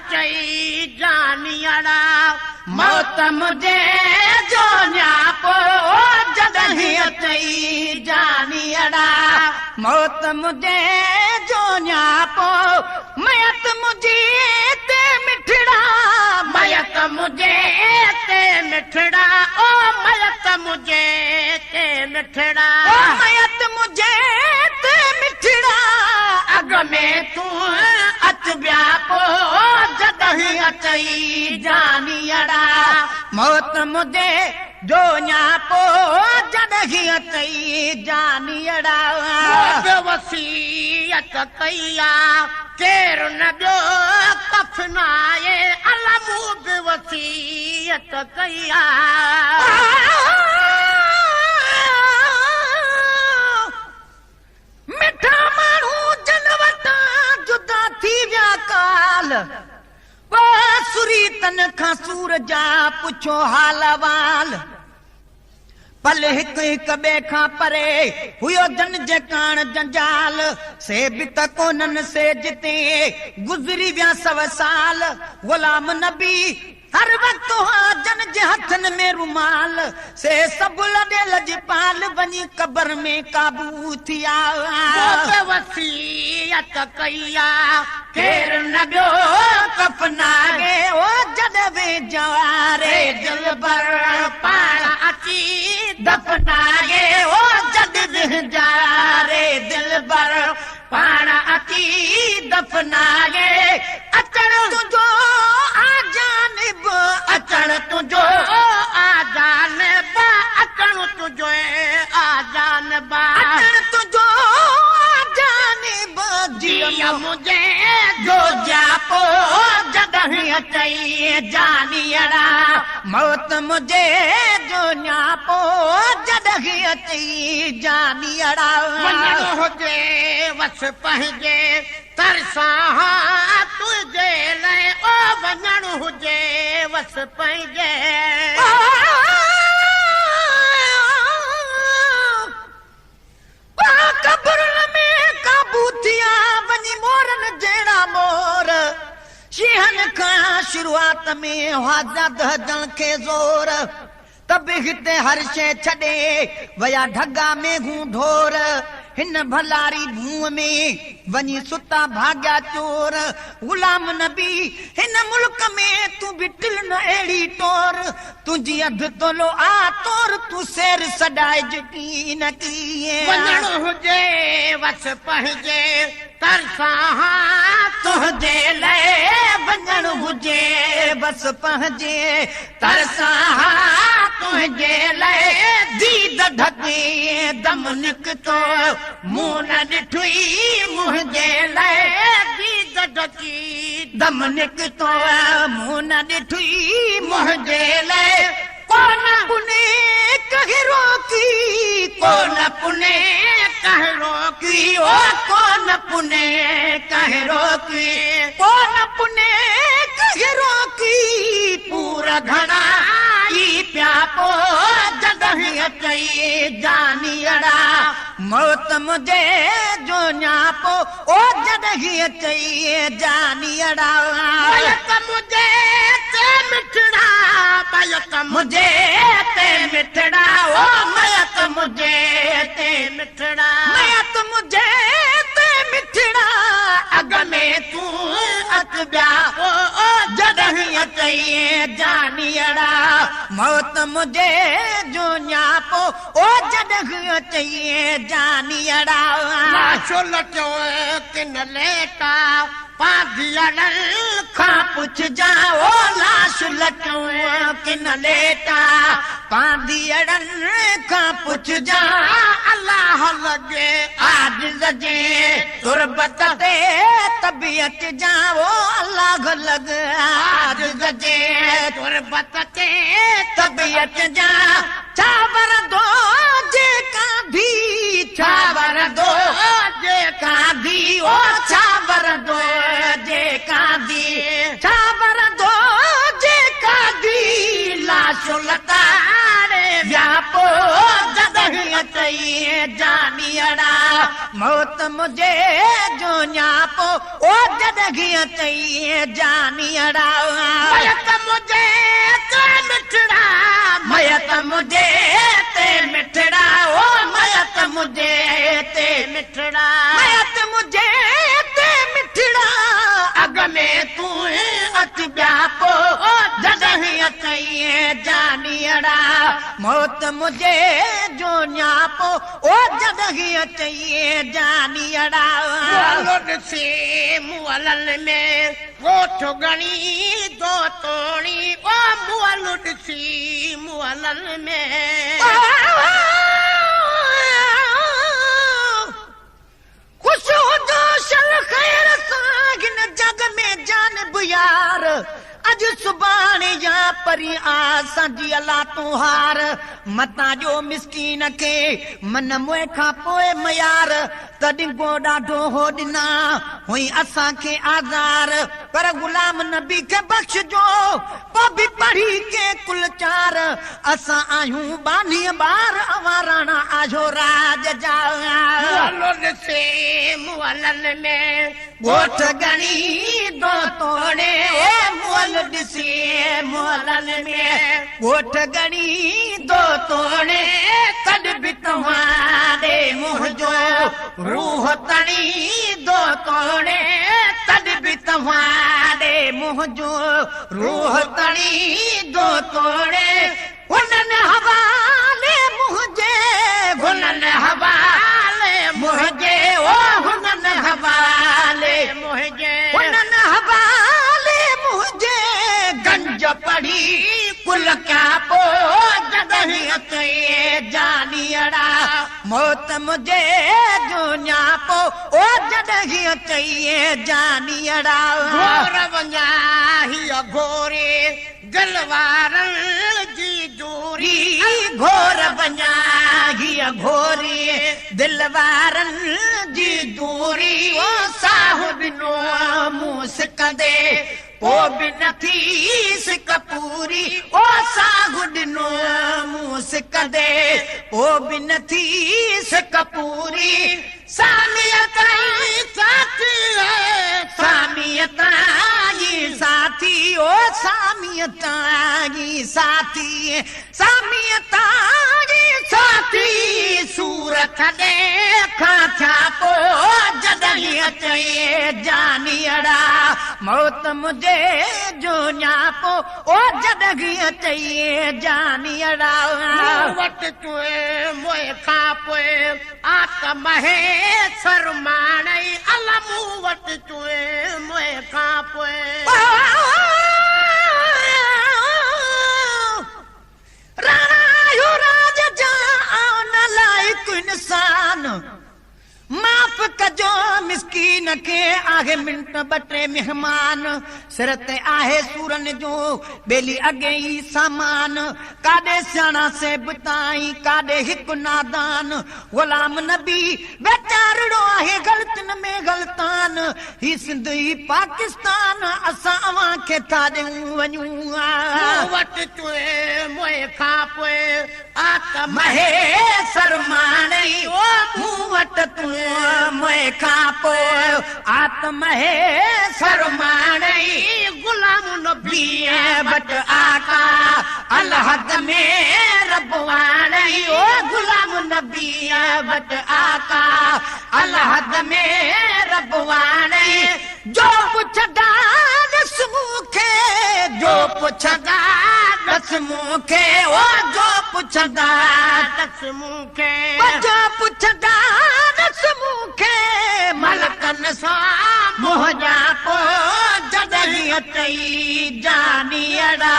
अचई जानियड़ा मौत मुझे जो न्यापो जॾहिं अचई जानियड़ा मौत मुझे जो न्यापो मयत मुझे ते मिठड़ा मयत मुझे ते मिठड़ा ओ मयत मुझे ते मिठड़ा मयत मुझे ते मिठड़ा अग में तू अच व्यापो जॾहिं अचई जानियड़ा मौत मुझे जो न्यापो जॾहिं अचई जानियड़ा वसीयत कईया केरु न ॿियो कफनाए अला मूं बि वसीयत कईया मिठा माण्हू जन वटां जुदा थी विया काल सुरीतन खां सूर जा पुछो हाल वाल पल हिक हिक ॿिए खां परे हुयो जन जे कान जंजाल से बि त कोनन से जिते गुज़री विया 100 साल गुलाम नबी हर वक्त जन जे हथन में रुमाल से सब लॾे लजपाल वञी कबर में काबू थिया वसीयत कईया केर न ॿियो कफनागे ओ जॾहिं वे जवारे दिलबर पाण अची दफनागे ओ जॾहिं जारे दिलबर पाण अची दफनागे अचण तुंहिंजो आजानिब अचण तुंहिंजो आजानिब अचण तुंहिंजो आजानिब अचण तुंहिंजो आजानिब जिया मुझे जो जापो जॾहिं अचई जानियड़ा मौत मुझे जो न्यापो जॾहिं अचई जानियड़ा वञणो हुजे वस पंहिंजे तरसां तुंहिंजे लाइ ओ वञणो हुजे वस पंहिंजे कब्रुनि में काबू थिया वञी मोरन जहिड़ा मोर शींहनि खां शुरूआत में हुआ जन खे ज़ोर तब हिते हर शइ छॾे वया ढगा में हूं ढोर हिन भलारी भूअ में वञी सुता भाग्या चोर गुलाम नबी हिन मुल्क में तू बिटिल न अहिड़ी टोर तुंहिंजी अधु तोलो आ तोर तू सेर सॾाए की न कीअं वञणो हुजे वस पंहिंजे तरसां तुंहिंजे लाइ वञणो हुजे बस पंहिंजे तरसां तुंहिंजे लाइ दीद ढके दम निकितो मुंहुं न ॾिठुई मुंहिंजे लाइ दीद ढकी दम निकितो मुंहुं न ॾिठुई मुंहिंजे लाइ कोन पुने कहिड़ो की कोन पुने कहिड़ो की ओ कोन पुने कहिड़ो की कोन पुने कहिड़ो की पूरा घड़ा ई पिया पो जॾहिं अचई जानियड़ा मौत मुझे जो न्यापो ओ जॾहिं अचई जानियड़ा मयत मुझे ते मिठड़ा मयत मुझे ते मिठड़ा ओ मयत मुझे ते मिठड़ा मयत मुझे ते मिठड़ा अग में तू अच ॿिया ओ जॾहिं अचई जानियड़ा मौत मुझे जो न्यापो ओ जॾहिं अचई जानियड़ा लाशो लटो किन लेटा पाधियन खां पुछ जाओ लाश लटो किन लेटा पाधियन खां पुछ जा अल्लाह लगे आजिज़ जे तुरबत ते तबियत जाओ अल्लाह लग आजिज़ जे तुरबत ते तबियत जा चावर दो जे का भी चावर दो जे का भी ओ चावर दो जे का दी चावर दो जे का दी लाशो लतारे व्यापो जॾहिं अचई जानियड़ा मौत मुझे जो न्यापो ओ जदगी चई जानियड़ा मयत मुझे ते मिठड़ा मयत मुझे ते मिठड़ा ओ मयत मुझे ते मिठड़ा मयत मुझे ते मिठड़ा अग में तू अच ब्यापो ओ जदगी चई जानियड़ा मौत मुझे जो न्यापो ओ जदगी चई जानियड़ा से मुअलन में गोठ गणी दो तोड़ी ओ मुअलुड सी मुअलन में खुश हो जो शल खैर सागिन जग में जान बुयार अज सुबाने या परी आसा जी अला तुहार मता जो मिस्कीन के मन मुए खां पोए मयार तॾहिं को ॾाढो हो ॾिना हुई असां खे आज़ार पर गुलाम नबी खे बख़्शजो पोइ बि पढ़ी के कुल चार असां आहियूं बानीअ ॿार अवाराणा आजो राज जा से मुअलन में गोठ गणी दो तोड़े मुअल ॾिसी मुअलन में गोठ गणी दो तोड़े तॾ बि तव्हां ॾे मुंहिंजो रूह तणी दो तोड़े तॾ बि तव्हां ॾे मुंहिंजो रूह तणी दो तोड़े हुननि हवाले मुंहिंजे हुननि हवाले मुंहिंजे ओ हुननि हवाले मुंहिंजे हुननि हवाले मुंहिंजे गंज पढ़ी कुल क्या पो जदही अचे जानियड़ा मौत मुझे जो न्यापो ओ जदही अचे जानियड़ा घोर वञा ही घोरे दिलवारन जी दूरी घोर वञा ही घोरी दिलवारन जी दूरी ओ साहब नो मुंह सिकंदे ओ बि नथी सिक पूरी ओ साहब नो मुंह सिकंदे ओ बि नथी सिक पूरी सामियत साथी है सामियत साथी ओ सामियत साथी सामियत साथी सूरत देखा छापो जदही अचे जानियड़ा मौत मुझे जो न्यापो ओ जदही अचे जानियड़ा वट तुए मोए खापोए आत्म है सरमाणई अलमू वट तुए मोए खापोए राणा राज जा न लाइक इंसान माफ़ कजो मिस्कीन के आहे मिंट बटे मेहमान सिर ते आहे सूरन जो बेली अगे ही सामान काडे सियाणा से बुताई काडे हिक नादान गुलाम नबी बेचारड़ो आहे गलतन में गलतान ही सिंध ही पाकिस्तान असां अवां खे था ॾियूं वञूं वट तुए मोए खां पोए आत्म है सरमाणई ओ मूं वट तू मोए खां पोइ आत्म है सरमाणई गुलाम नबी बट आका अलहद में रबवाणई ओ गुलाम नबी बट आका अलहद में रबवाणई जो पुछदा दस मूंखे जो पुछदा दस मूंखे ओ जो पुछदा दस मूंखे जो पुछदा दस मूंखे मलकन सां मोहजा पो जदही अचई जानियड़ा